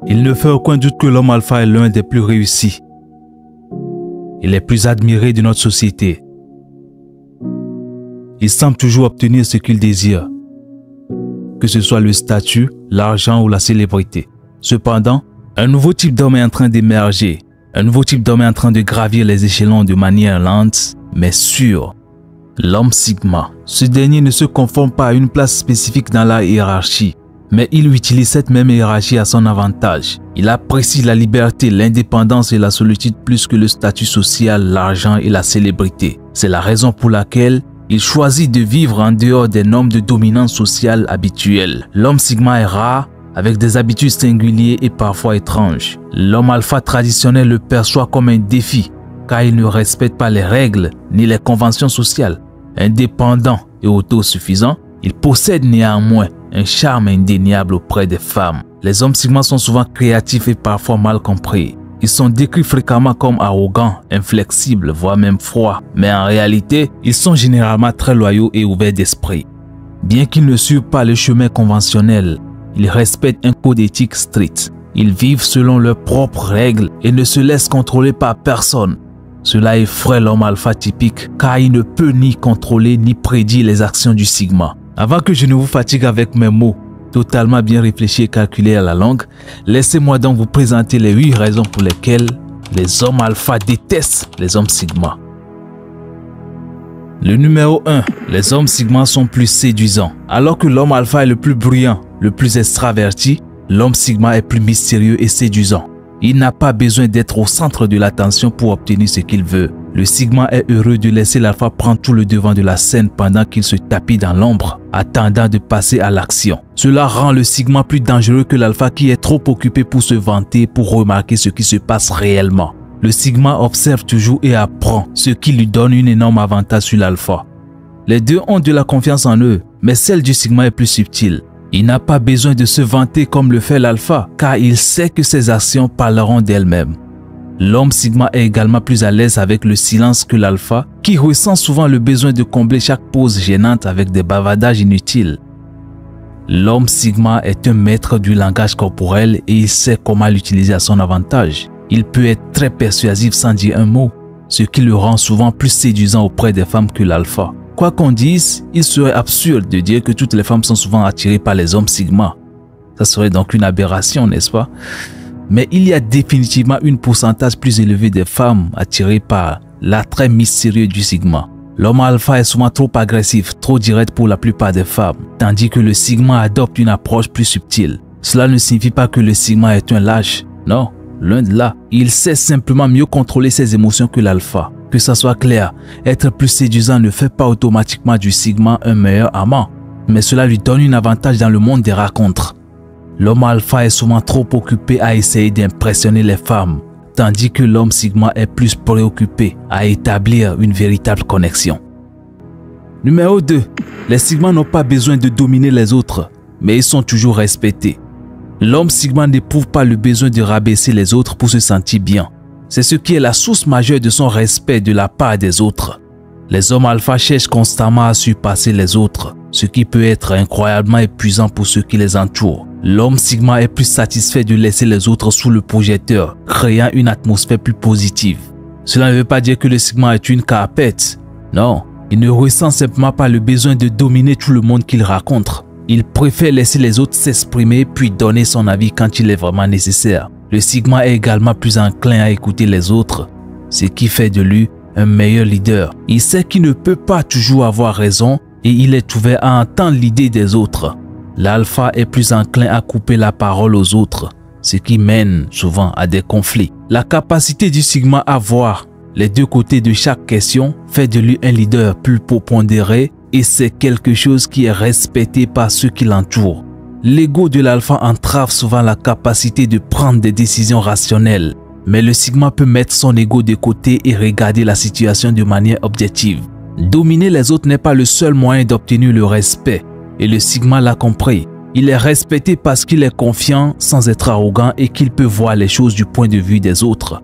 Il ne fait aucun doute que l'homme alpha est l'un des plus réussis. Il est plus admiré de notre société. Il semble toujours obtenir ce qu'il désire, que ce soit le statut, l'argent ou la célébrité. Cependant, un nouveau type d'homme est en train d'émerger. Un nouveau type d'homme est en train de gravir les échelons de manière lente, mais sûre. L'homme Sigma. Ce dernier ne se conforme pas à une place spécifique dans la hiérarchie, mais il utilise cette même hiérarchie à son avantage. Il apprécie la liberté, l'indépendance et la solitude plus que le statut social, l'argent et la célébrité. C'est la raison pour laquelle il choisit de vivre en dehors des normes de dominance sociale habituelles. L'homme Sigma est rare, avec des habitudes singulières et parfois étranges. L'homme alpha traditionnel le perçoit comme un défi, car il ne respecte pas les règles ni les conventions sociales. Indépendant et autosuffisant, il possède néanmoins un charme indéniable auprès des femmes. Les hommes Sigma sont souvent créatifs et parfois mal compris. Ils sont décrits fréquemment comme arrogants, inflexibles, voire même froids. Mais en réalité, ils sont généralement très loyaux et ouverts d'esprit. Bien qu'ils ne suivent pas le chemin conventionnel, ils respectent un code éthique strict. Ils vivent selon leurs propres règles et ne se laissent contrôler par personne. Cela effraie l'homme alpha typique car il ne peut ni contrôler ni prédire les actions du Sigma. Avant que je ne vous fatigue avec mes mots, totalement bien réfléchis et calculés à la longue, laissez-moi donc vous présenter les 8 raisons pour lesquelles les hommes alpha détestent les hommes Sigma. Le numéro 1. Les hommes Sigma sont plus séduisants. Alors que l'homme alpha est le plus bruyant, le plus extraverti, l'homme Sigma est plus mystérieux et séduisant. Il n'a pas besoin d'être au centre de l'attention pour obtenir ce qu'il veut. Le Sigma est heureux de laisser l'alpha prendre tout le devant de la scène pendant qu'il se tapit dans l'ombre, attendant de passer à l'action. Cela rend le Sigma plus dangereux que l'alpha qui est trop occupé pour se vanter, pour remarquer ce qui se passe réellement. Le Sigma observe toujours et apprend, ce qui lui donne un énorme avantage sur l'alpha. Les deux ont de la confiance en eux, mais celle du Sigma est plus subtile. Il n'a pas besoin de se vanter comme le fait l'alpha, car il sait que ses actions parleront d'elles-mêmes. L'homme Sigma est également plus à l'aise avec le silence que l'alpha, qui ressent souvent le besoin de combler chaque pause gênante avec des bavardages inutiles. L'homme Sigma est un maître du langage corporel et il sait comment l'utiliser à son avantage. Il peut être très persuasif sans dire un mot, ce qui le rend souvent plus séduisant auprès des femmes que l'alpha. Quoi qu'on dise, il serait absurde de dire que toutes les femmes sont souvent attirées par les hommes Sigma. Ça serait donc une aberration, n'est-ce pas? Mais il y a définitivement un pourcentage plus élevé de femmes attirées par l'attrait mystérieux du Sigma. L'homme alpha est souvent trop agressif, trop direct pour la plupart des femmes, tandis que le Sigma adopte une approche plus subtile. Cela ne signifie pas que le Sigma est un lâche, non, loin de là. Il sait simplement mieux contrôler ses émotions que l'alpha. Que ça soit clair, être plus séduisant ne fait pas automatiquement du Sigma un meilleur amant, mais cela lui donne un avantage dans le monde des rencontres. L'homme alpha est souvent trop occupé à essayer d'impressionner les femmes, tandis que l'homme Sigma est plus préoccupé à établir une véritable connexion. Numéro 2. Les Sigma n'ont pas besoin de dominer les autres, mais ils sont toujours respectés. L'homme Sigma n'éprouve pas le besoin de rabaisser les autres pour se sentir bien. C'est ce qui est la source majeure de son respect de la part des autres. Les hommes alpha cherchent constamment à surpasser les autres, ce qui peut être incroyablement épuisant pour ceux qui les entourent. L'homme Sigma est plus satisfait de laisser les autres sous le projecteur, créant une atmosphère plus positive. Cela ne veut pas dire que le Sigma est une carpette. Non, il ne ressent simplement pas le besoin de dominer tout le monde qu'il rencontre. Il préfère laisser les autres s'exprimer puis donner son avis quand il est vraiment nécessaire. Le Sigma est également plus enclin à écouter les autres, ce qui fait de lui un meilleur leader. Il sait qu'il ne peut pas toujours avoir raison et il est ouvert à entendre l'idée des autres. L'alpha est plus enclin à couper la parole aux autres, ce qui mène souvent à des conflits. La capacité du Sigma à voir les deux côtés de chaque question fait de lui un leader plus pondéré et c'est quelque chose qui est respecté par ceux qui l'entourent. L'ego de l'alpha entrave souvent la capacité de prendre des décisions rationnelles, mais le Sigma peut mettre son ego de côté et regarder la situation de manière objective. Dominer les autres n'est pas le seul moyen d'obtenir le respect, et le Sigma l'a compris. Il est respecté parce qu'il est confiant sans être arrogant et qu'il peut voir les choses du point de vue des autres.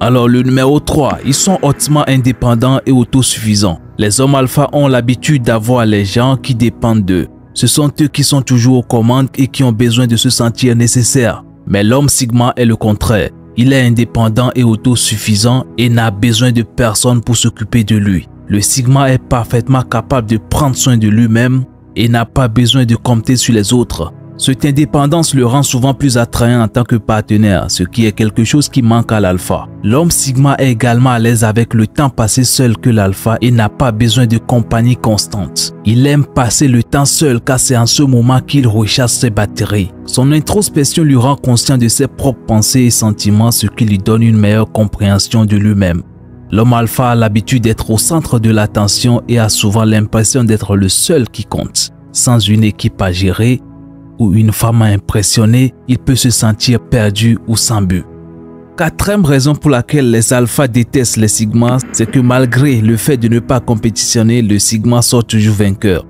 Alors le numéro 3, ils sont hautement indépendants et autosuffisants. Les hommes alpha ont l'habitude d'avoir les gens qui dépendent d'eux. Ce sont eux qui sont toujours aux commandes et qui ont besoin de se sentir nécessaires. Mais l'homme sigma est le contraire. Il est indépendant et autosuffisant et n'a besoin de personne pour s'occuper de lui. Le sigma est parfaitement capable de prendre soin de lui-même et n'a pas besoin de compter sur les autres. Cette indépendance le rend souvent plus attrayant en tant que partenaire, ce qui est quelque chose qui manque à l'alpha. L'homme sigma est également à l'aise avec le temps passé seul que l'alpha et n'a pas besoin de compagnie constante. Il aime passer le temps seul car c'est en ce moment qu'il recharge ses batteries. Son introspection lui rend conscient de ses propres pensées et sentiments, ce qui lui donne une meilleure compréhension de lui-même. L'homme alpha a l'habitude d'être au centre de l'attention et a souvent l'impression d'être le seul qui compte. Sans une équipe à gérer ou une femme à impressionner, il peut se sentir perdu ou sans but. Quatrième raison pour laquelle les alphas détestent les sigmas, c'est que malgré le fait de ne pas compétitionner, le sigma sort toujours vainqueur.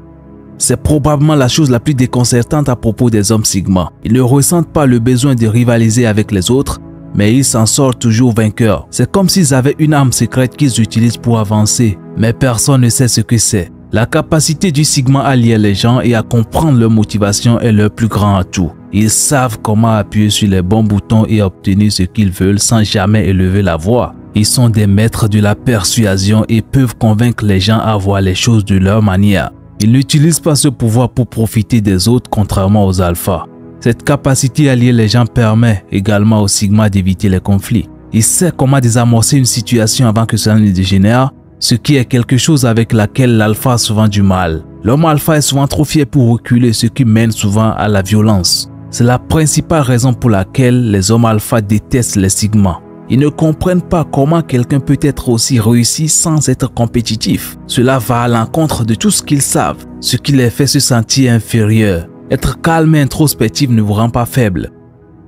C'est probablement la chose la plus déconcertante à propos des hommes sigma. Ils ne ressentent pas le besoin de rivaliser avec les autres, mais ils s'en sortent toujours vainqueurs. C'est comme s'ils avaient une arme secrète qu'ils utilisent pour avancer, mais personne ne sait ce que c'est. La capacité du sigma à lire les gens et à comprendre leur motivation est leur plus grand atout. Ils savent comment appuyer sur les bons boutons et obtenir ce qu'ils veulent sans jamais élever la voix. Ils sont des maîtres de la persuasion et peuvent convaincre les gens à voir les choses de leur manière. Ils n'utilisent pas ce pouvoir pour profiter des autres, contrairement aux alphas. Cette capacité à lire les gens permet également au sigma d'éviter les conflits. Il sait comment désamorcer une situation avant que cela ne dégénère, ce qui est quelque chose avec laquelle l'alpha a souvent du mal. L'homme alpha est souvent trop fier pour reculer, ce qui mène souvent à la violence. C'est la principale raison pour laquelle les hommes alpha détestent les sigmas. Ils ne comprennent pas comment quelqu'un peut être aussi réussi sans être compétitif. Cela va à l'encontre de tout ce qu'ils savent, ce qui les fait se sentir inférieurs. Être calme et introspectif ne vous rend pas faible.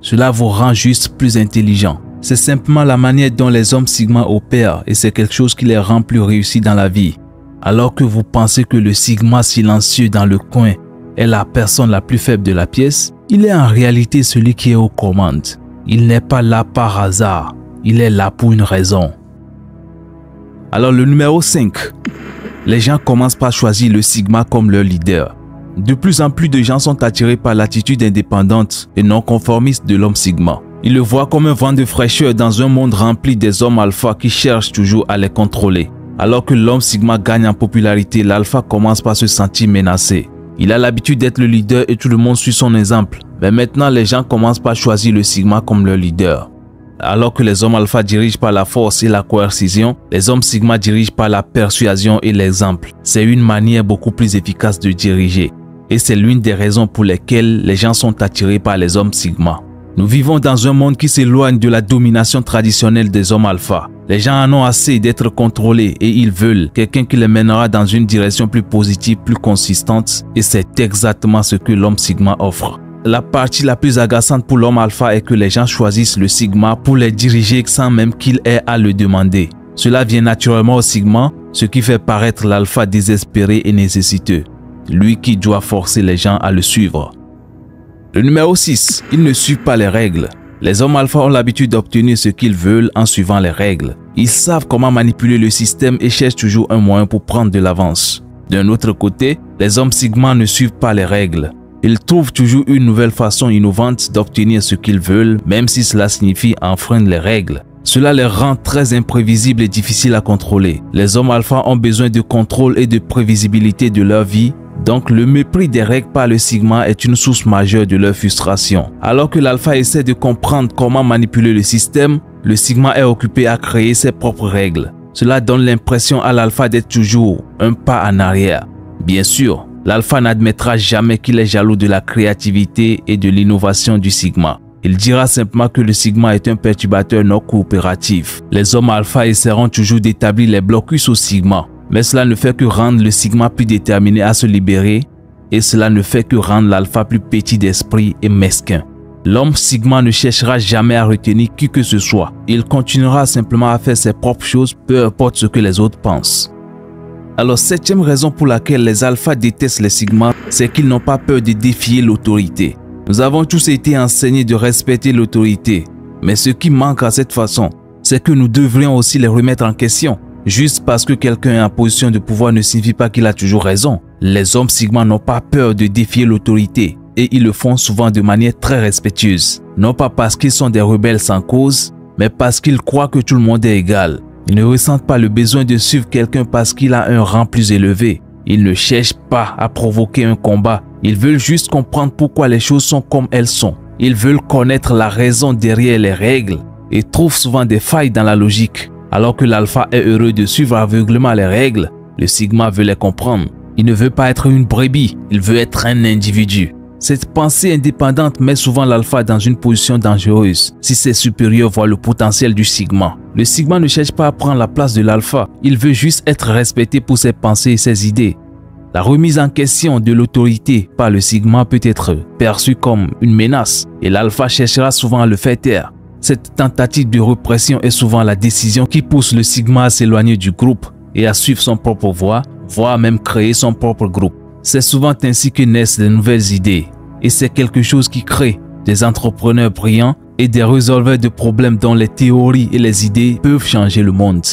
Cela vous rend juste plus intelligent. C'est simplement la manière dont les hommes sigma opèrent et c'est quelque chose qui les rend plus réussis dans la vie. Alors que vous pensez que le sigma silencieux dans le coin est la personne la plus faible de la pièce, il est en réalité celui qui est aux commandes. Il n'est pas là par hasard, il est là pour une raison. Alors le numéro 5. Les gens commencent par choisir le sigma comme leur leader. De plus en plus de gens sont attirés par l'attitude indépendante et non conformiste de l'homme sigma. Ils le voient comme un vent de fraîcheur dans un monde rempli des hommes alpha qui cherchent toujours à les contrôler. Alors que l'homme sigma gagne en popularité, l'alpha commence par se sentir menacé. Il a l'habitude d'être le leader et tout le monde suit son exemple. Mais maintenant, les gens commencent par choisir le sigma comme leur leader. Alors que les hommes alpha dirigent par la force et la coercition, les hommes sigma dirigent par la persuasion et l'exemple. C'est une manière beaucoup plus efficace de diriger. Et c'est l'une des raisons pour lesquelles les gens sont attirés par les hommes sigma. Nous vivons dans un monde qui s'éloigne de la domination traditionnelle des hommes alpha. Les gens en ont assez d'être contrôlés et ils veulent quelqu'un qui les mènera dans une direction plus positive, plus consistante. Et c'est exactement ce que l'homme sigma offre. La partie la plus agaçante pour l'homme alpha est que les gens choisissent le sigma pour les diriger sans même qu'il ait à le demander. Cela vient naturellement au sigma, ce qui fait paraître l'alpha désespéré et nécessiteux. Lui qui doit forcer les gens à le suivre. Le numéro 6, ils ne suivent pas les règles. Les hommes alpha ont l'habitude d'obtenir ce qu'ils veulent en suivant les règles. Ils savent comment manipuler le système et cherchent toujours un moyen pour prendre de l'avance. D'un autre côté, les hommes sigma ne suivent pas les règles. Ils trouvent toujours une nouvelle façon innovante d'obtenir ce qu'ils veulent, même si cela signifie enfreindre les règles. Cela les rend très imprévisibles et difficiles à contrôler. Les hommes alpha ont besoin de contrôle et de prévisibilité de leur vie. Donc le mépris des règles par le sigma est une source majeure de leur frustration. Alors que l'alpha essaie de comprendre comment manipuler le système, le sigma est occupé à créer ses propres règles. Cela donne l'impression à l'alpha d'être toujours un pas en arrière. Bien sûr, l'alpha n'admettra jamais qu'il est jaloux de la créativité et de l'innovation du sigma. Il dira simplement que le sigma est un perturbateur non coopératif. Les hommes alpha essaieront toujours d'établir les blocus au sigma. Mais cela ne fait que rendre le sigma plus déterminé à se libérer et cela ne fait que rendre l'alpha plus petit d'esprit et mesquin. L'homme sigma ne cherchera jamais à retenir qui que ce soit. Il continuera simplement à faire ses propres choses, peu importe ce que les autres pensent. Alors, septième raison pour laquelle les alphas détestent les sigmas, c'est qu'ils n'ont pas peur de défier l'autorité. Nous avons tous été enseignés de respecter l'autorité, mais ce qui manque à cette façon, c'est que nous devrions aussi les remettre en question. Juste parce que quelqu'un est en position de pouvoir ne signifie pas qu'il a toujours raison. Les hommes sigma n'ont pas peur de défier l'autorité et ils le font souvent de manière très respectueuse. Non pas parce qu'ils sont des rebelles sans cause, mais parce qu'ils croient que tout le monde est égal. Ils ne ressentent pas le besoin de suivre quelqu'un parce qu'il a un rang plus élevé. Ils ne cherchent pas à provoquer un combat. Ils veulent juste comprendre pourquoi les choses sont comme elles sont. Ils veulent connaître la raison derrière les règles et trouvent souvent des failles dans la logique. Alors que l'alpha est heureux de suivre aveuglément les règles, le sigma veut les comprendre. Il ne veut pas être une brebis, il veut être un individu. Cette pensée indépendante met souvent l'alpha dans une position dangereuse si ses supérieurs voient le potentiel du sigma. Le sigma ne cherche pas à prendre la place de l'alpha, il veut juste être respecté pour ses pensées et ses idées. La remise en question de l'autorité par le sigma peut être perçue comme une menace et l'alpha cherchera souvent à le faire taire. Cette tentative de répression est souvent la décision qui pousse le sigma à s'éloigner du groupe et à suivre son propre voie, voire même créer son propre groupe. C'est souvent ainsi que naissent de nouvelles idées et c'est quelque chose qui crée des entrepreneurs brillants et des résolveurs de problèmes dont les théories et les idées peuvent changer le monde.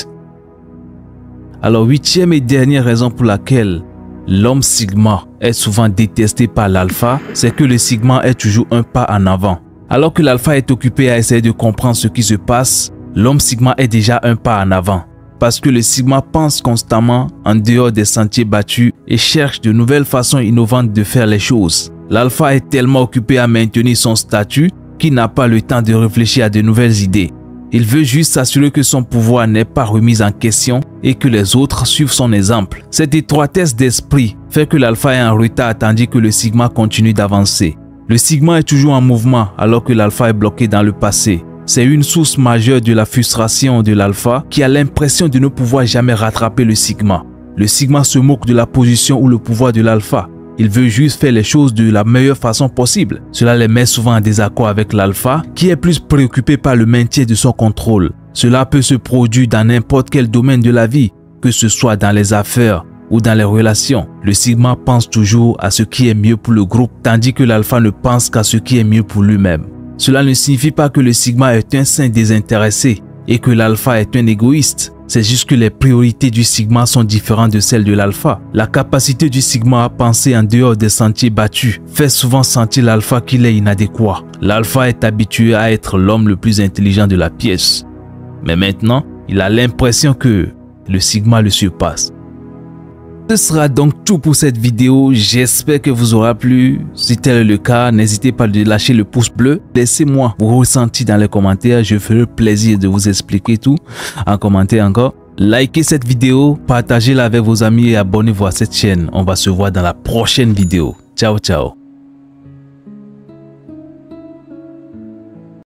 Alors, 8e et dernière raison pour laquelle l'homme sigma est souvent détesté par l'alpha, c'est que le sigma est toujours un pas en avant. Alors que l'alpha est occupé à essayer de comprendre ce qui se passe, l'homme sigma est déjà un pas en avant. Parce que le sigma pense constamment en dehors des sentiers battus et cherche de nouvelles façons innovantes de faire les choses. L'alpha est tellement occupé à maintenir son statut qu'il n'a pas le temps de réfléchir à de nouvelles idées. Il veut juste s'assurer que son pouvoir n'est pas remis en question et que les autres suivent son exemple. Cette étroitesse d'esprit fait que l'alpha est en retard tandis que le sigma continue d'avancer. Le sigma est toujours en mouvement alors que l'alpha est bloqué dans le passé. C'est une source majeure de la frustration de l'alpha qui a l'impression de ne pouvoir jamais rattraper le sigma. Le sigma se moque de la position ou le pouvoir de l'alpha. Il veut juste faire les choses de la meilleure façon possible. Cela les met souvent en désaccord avec l'alpha qui est plus préoccupé par le maintien de son contrôle. Cela peut se produire dans n'importe quel domaine de la vie, que ce soit dans les affaires ou dans les relations. Le sigma pense toujours à ce qui est mieux pour le groupe tandis que l'alpha ne pense qu'à ce qui est mieux pour lui-même. Cela ne signifie pas que le sigma est un saint désintéressé et que l'alpha est un égoïste. C'est juste que les priorités du sigma sont différentes de celles de l'alpha. La capacité du sigma à penser en dehors des sentiers battus fait souvent sentir l'alpha qu'il est inadéquat. L'alpha est habitué à être l'homme le plus intelligent de la pièce. Mais maintenant, il a l'impression que le sigma le surpasse. Ce sera donc tout pour cette vidéo, j'espère que vous aura plu. Si tel est le cas, n'hésitez pas à lâcher le pouce bleu. Laissez-moi vos ressentis dans les commentaires, je ferai le plaisir de vous expliquer tout en commentaire encore. Likez cette vidéo, partagez-la avec vos amis et abonnez-vous à cette chaîne. On va se voir dans la prochaine vidéo. Ciao, ciao.